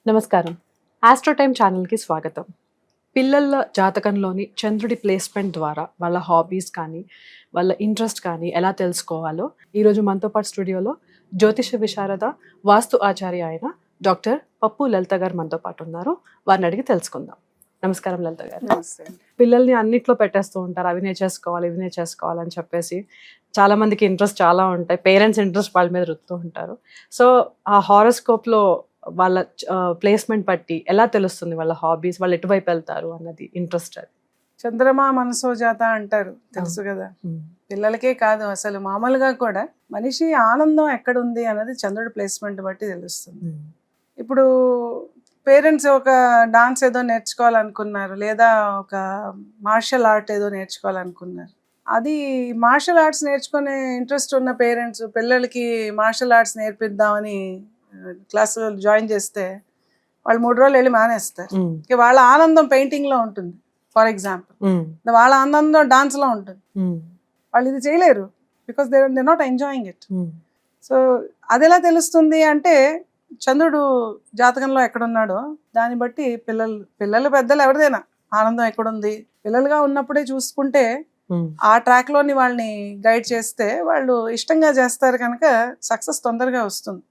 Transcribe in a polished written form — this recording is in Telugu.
నమస్కారం. ఆస్ట్రోటైమ్ ఛానల్‌కి స్వాగతం. పిల్లల జాతకంలోని చంద్రుడి ప్లేస్‌మెంట్ ద్వారా వాళ్ళ హాబీస్ కానీ, వాళ్ళ ఇంట్రెస్ట్ కానీ ఎలా తెలుసుకోవాలో ఈరోజు మనతో పాటు స్టూడియోలో జ్యోతిష విశారద, వాస్తు ఆచార్య అయిన డాక్టర్ పప్పు లలిత గారు మనతో పాటు ఉన్నారు. వారిని అడిగి తెలుసుకుందాం. నమస్కారం లలిత గారు. నమస్తే. పిల్లల్ని అన్నిట్లో పెట్టేస్తూ ఉంటారు. అవి నేర్చేసుకోవాలి, ఇవి నేర్చేసుకోవాలి అని చెప్పేసి. చాలా మందికి ఇంట్రెస్ట్ చాలా ఉంటాయి. పేరెంట్స్ ఇంట్రెస్ట్ వాళ్ళ మీద రుద్దుతూ ఉంటారు. సో, ఆ హారోస్కోప్‌లో వాళ్ళ ప్లేస్‌మెంట్ బట్టి ఎలా తెలుస్తుంది వాళ్ళ హాబీస్, వాళ్ళు ఎటువైపు వెళ్తారు అన్నది ఇంట్రెస్ట్ అది? చంద్రమా మనసో జాత అంటారు, తెలుసు కదా. పిల్లలకే కాదు, అసలు మామూలుగా కూడా మనిషి ఆనందం ఎక్కడుంది అన్నది చంద్రుడి ప్లేస్మెంట్ బట్టి తెలుస్తుంది. ఇప్పుడు పేరెంట్స్ ఒక డాన్స్ ఏదో నేర్చుకోవాలనుకున్నారు, లేదా ఒక మార్షల్ ఆర్ట్ ఏదో నేర్చుకోవాలనుకున్నారు. అది మార్షల్ ఆర్ట్స్ నేర్చుకునే ఇంట్రెస్ట్ ఉన్న పేరెంట్స్ పిల్లలకి మార్షల్ ఆర్ట్స్ నేర్పిద్దామని క్లాసులో జాయిన్ చేస్తే వాళ్ళు 3 రోజులు వెళ్ళి మానేస్తారు. ఇక వాళ్ళ ఆనందం పెయింటింగ్లో ఉంటుంది, ఫర్ ఎగ్జాంపుల్. వాళ్ళ ఆనందం డాన్స్లో ఉంటుంది. వాళ్ళు ఇది చేయలేరు, because they not enjoying it. So అది ఎలా తెలుస్తుంది అంటే, చంద్రుడు జాతకంలో ఎక్కడున్నాడో దాన్ని బట్టి పిల్లలు పెద్దలు ఎవరిదైనా ఆనందం ఎక్కడుంది, పిల్లలుగా ఉన్నప్పుడే చూసుకుంటే ఆ ట్రాక్లోని వాళ్ళని గైడ్ చేస్తే వాళ్ళు ఇష్టంగా చేస్తారు కనుక సక్సెస్ తొందరగా వస్తుంది.